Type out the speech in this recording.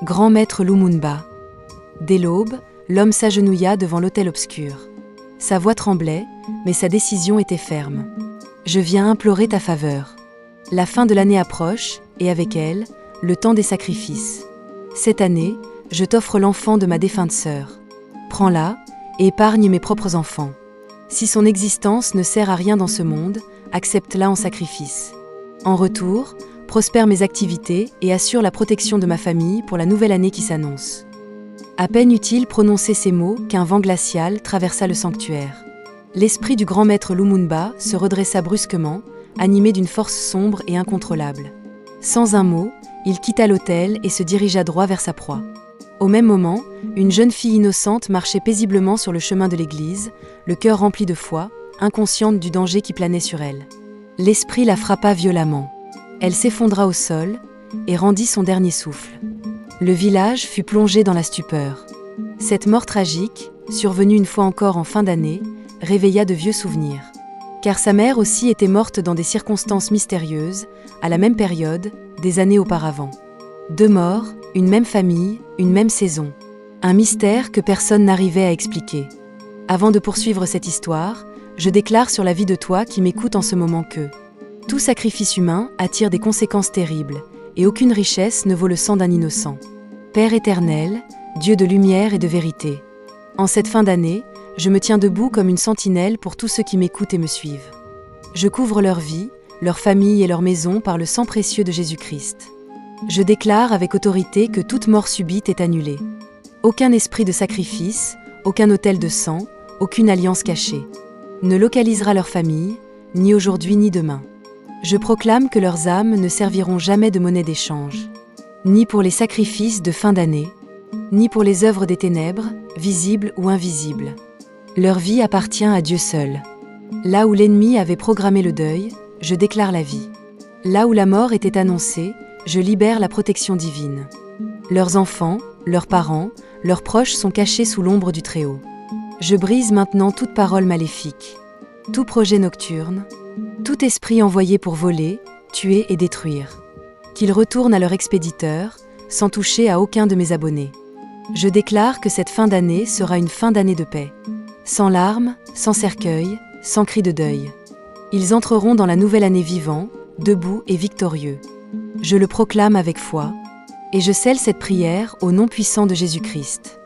Grand maître Lumumba. Dès l'aube, l'homme s'agenouilla devant l'autel obscur. Sa voix tremblait, mais sa décision était ferme. Je viens implorer ta faveur. La fin de l'année approche, et avec elle, le temps des sacrifices. Cette année, je t'offre l'enfant de ma défunte sœur. Prends-la, et épargne mes propres enfants. Si son existence ne sert à rien dans ce monde, accepte-la en sacrifice. En retour, prospère mes activités et assure la protection de ma famille pour la nouvelle année qui s'annonce. À peine eut-il prononcé ces mots qu'un vent glacial traversa le sanctuaire. L'esprit du grand maître Lumumba se redressa brusquement, animé d'une force sombre et incontrôlable. Sans un mot, il quitta l'autel et se dirigea droit vers sa proie. Au même moment, une jeune fille innocente marchait paisiblement sur le chemin de l'église, le cœur rempli de foi, inconsciente du danger qui planait sur elle. L'esprit la frappa violemment. Elle s'effondra au sol et rendit son dernier souffle. Le village fut plongé dans la stupeur. Cette mort tragique, survenue une fois encore en fin d'année, réveilla de vieux souvenirs. Car sa mère aussi était morte dans des circonstances mystérieuses, à la même période, des années auparavant. Deux morts, une même famille, une même saison. Un mystère que personne n'arrivait à expliquer. Avant de poursuivre cette histoire, je déclare sur la vie de toi qui m'écoute en ce moment que tout sacrifice humain attire des conséquences terribles, et aucune richesse ne vaut le sang d'un innocent. Père éternel, Dieu de lumière et de vérité. En cette fin d'année, je me tiens debout comme une sentinelle pour tous ceux qui m'écoutent et me suivent. Je couvre leur vie, leur famille et leur maison par le sang précieux de Jésus-Christ. Je déclare avec autorité que toute mort subite est annulée. Aucun esprit de sacrifice, aucun autel de sang, aucune alliance cachée ne localisera leur famille, ni aujourd'hui ni demain. Je proclame que leurs âmes ne serviront jamais de monnaie d'échange, ni pour les sacrifices de fin d'année, ni pour les œuvres des ténèbres, visibles ou invisibles. Leur vie appartient à Dieu seul. Là où l'ennemi avait programmé le deuil, je déclare la vie. Là où la mort était annoncée, je libère la protection divine. Leurs enfants, leurs parents, leurs proches sont cachés sous l'ombre du Très-Haut. Je brise maintenant toute parole maléfique, tout projet nocturne, tout esprit envoyé pour voler, tuer et détruire. Qu'ils retournent à leur expéditeur, sans toucher à aucun de mes abonnés. Je déclare que cette fin d'année sera une fin d'année de paix. Sans larmes, sans cercueil, sans cri de deuil. Ils entreront dans la nouvelle année vivants, debout et victorieux. Je le proclame avec foi, et je scelle cette prière au nom puissant de Jésus-Christ.